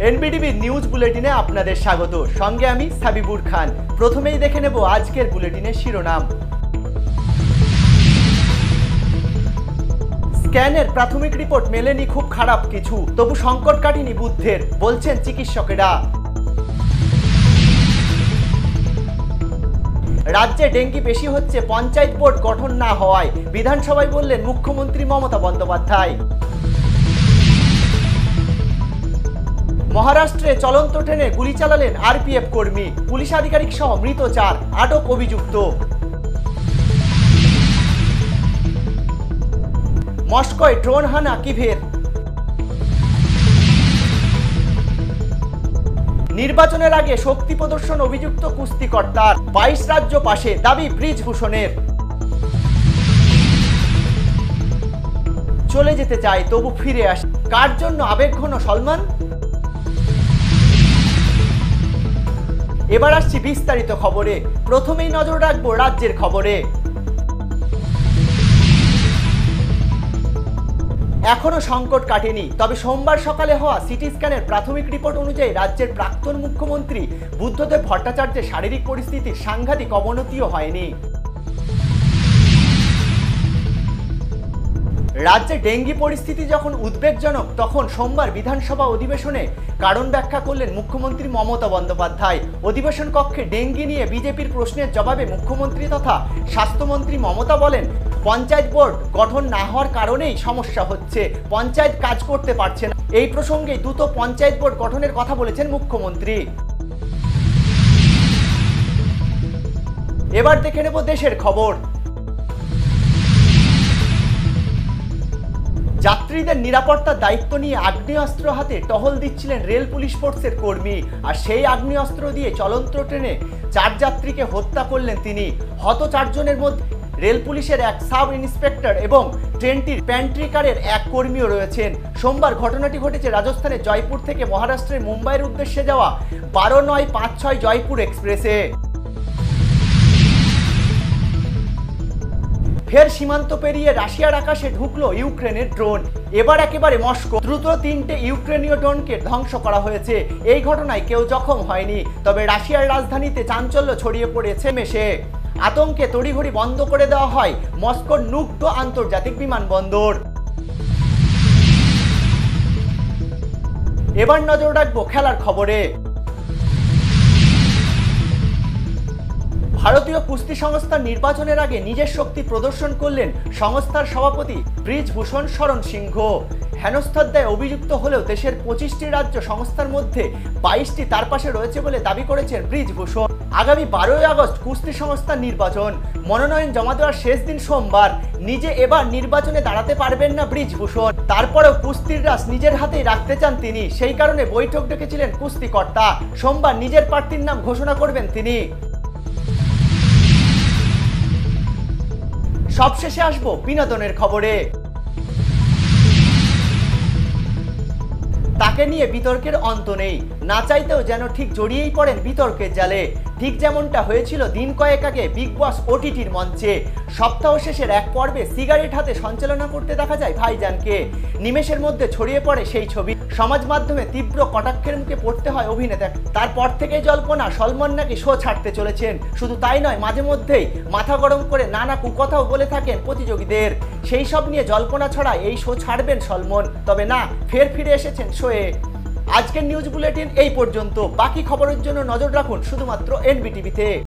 NBTV news বুলেটিনে আপনাদের স্বাগত। সঙ্গে আমি সাবিবুর খান। প্রথমেই দেখে নেব আজকের বুলেটিনের শিরোনাম। স্ক্যানের প্রাথমিক রিপোর্ট মেলেনি খুব খারাপ কিছু, তবু সংকট কাটেনি বুদ্ধের, বলছেন চিকিৎসকেরা। রাজ্যে ডেঙ্গি বেশি হচ্ছে পঞ্চায়েত বোর্ড গঠন না হওয়ায়, বিধানসভায় বললেন মুখ্যমন্ত্রী মমতা বন্দ্যোপাধ্যায়। মহারাষ্ট্রে চলন্ত ট্রেনে গুলি চালালেন আরপিএফ কর্মী, পুলিশ আধিকারিক সহ মৃত 4, আটক অভিযুক্ত। মস্কোয় ড্রোন হানা কিভের। নির্বাচনের আগে শক্তি প্রদর্শন অভিযুক্ত কুস্তিকর্তার, 22 রাজ্য পাশে, দাবি ব্রিজভূষণের। চলে যেতে চায় তবু ফিরে আসে, কার জন্য আবেগঘন সলমান? এবার আসছি বিস্তারিত খবরে। প্রথমেই নজর রাখবো রাজ্যের খবরে। এখনো সংকট কাটেনি, তবে সোমবার সকালে হওয়া সিটি স্ক্যানের প্রাথমিক রিপোর্ট অনুযায়ী রাজ্যের প্রাক্তন মুখ্যমন্ত্রী বুদ্ধদেব ভট্টাচার্যের শারীরিক পরিস্থিতির সাংঘাতিক অবনতিও হয়নি। রাজ্যে ডেঙ্গি পরিস্থিতি যখন উদ্বেগজনক, তখন সোমবার বিধানসভা অধিবেশনে কারণ ব্যাখ্যা করলেন মুখ্যমন্ত্রী মমতা বন্দ্যোপাধ্যায়। অধিবেশন কক্ষে ডেঙ্গি নিয়ে বিজেপির প্রশ্নের জবাবে মুখ্যমন্ত্রী তথা স্বাস্থ্যমন্ত্রী মমতা বলেন, পঞ্চায়েত বোর্ড গঠন না হওয়ার কারণেই সমস্যা হচ্ছে, পঞ্চায়েত কাজ করতে পারছে না। এই প্রসঙ্গে দ্রুত পঞ্চায়েত বোর্ড গঠনের কথা বলেছেন মুখ্যমন্ত্রী। এবার দেখে নেব দেশের খবর। যাত্রীদের নিরাপত্তার দায়িত্ব নিয়ে আগ্নেয়াস্ত্র হাতে টহল দিচ্ছিলেন রেল পুলিশ ফোর্সের কর্মী, আর সেই আগ্নেয়াস্ত্র দিয়ে চলন্ত ট্রেনে 4 যাত্রীকে হত্যা করলেন তিনি। হত 4 জনের মধ্যে রেল পুলিশের এক সাব ইন্সপেক্টর এবং ট্রেনটির প্যান্ট্রি কারের এক কর্মীও রয়েছেন। সোমবার ঘটনাটি ঘটেছে রাজস্থানের জয়পুর থেকে মহারাষ্ট্রের মুম্বাইয়ের উদ্দেশ্যে যাওয়া 12-956 জয়পুর এক্সপ্রেসে। ফের সীমান্ত পেরিয়ে রাশিয়ার আকাশে ঢুকলো ইউক্রেনের ড্রোন। এবার একেবারে মস্কো। দ্রুত 3টে ইউক্রেনীয় ড্রোনকে ধ্বংস করা হয়েছে। এই ঘটনায় কেউ জখম হয়নি, তবে রাশিয়ার রাজধানীতে চাঞ্চল্য ছড়িয়ে পড়েছে মেশে। আতঙ্কে তড়িঘড়ি বন্ধ করে দেওয়া হয় মস্কোর নুকডো আন্তর্জাতিক বিমানবন্দর। এবার নজর রাখবো খেলার খবরে। ভারতীয় কুস্তি সংস্থার নির্বাচনের আগে নিজের শক্তি প্রদর্শন করলেন সংস্থার সভাপতি ব্রিজভূষণ শরণ সিংহ। হেনস্থার দায়ে অভিযুক্ত হলেও দেশের 25টি রাজ্য সংস্থার মধ্যে 22টি তার পাশে রয়েছে বলে দাবি করেছেন ব্রিজভূষণ। আগামী 12ই আগস্ট কুস্তি সংস্থার নির্বাচন, মনোনয়ন জমা দেওয়ার শেষ দিন সোমবার। নিজে এবার নির্বাচনে দাঁড়াতে পারবেন না ব্রিজভূষণ, তারপরেও কুস্তির রাস নিজের হাতেই রাখতে চান তিনি। সেই কারণে বৈঠক ডেকেছিলেন কুস্তিকর্তা। সোমবার নিজের প্রার্থীর নাম ঘোষণা করবেন তিনি। সবশেষে আসবো বিনোদনের খবরে। তাকে নিয়ে বিতর্কের অন্ত নেই, না চাইতেও যেন ঠিক জড়িয়েই পড়েন বিতর্কের জালে। ঠিক যেমনটা হয়েছিল দিন কয়েক আগে বিগ বস ওটিটির মঞ্চে। সপ্তাহ শেষের এক পর্বে সিগারেট হাতে সঞ্চালনা করতে দেখা যায় ভাইজানকে। নিমেষের মধ্যে ছড়িয়ে পড়ে সেই ছবি। সমাজ মাধ্যমে তীব্র কটাক্ষের মুখে পড়তে হয় অভিনেতা। তারপর থেকেই জল্পনা সলমন নাকি শো ছাড়তে চলেছেন। শুধু তাই নয়, মাঝে মধ্যেই মাথা গরম করে নানা কুকথাও বলে থাকেন প্রতিযোগীদের। সেই সব নিয়ে জল্পনা ছড়ায় এই শো ছাড়বেন সলমন, তবে না, ফের ফিরে এসেছেন শোয়ে। আজকের নিউজ বুলেটিন এই পর্যন্ত। বাকি খবরের জন্য নজর রাখুন শুধুমাত্র এনবিটিভিতে।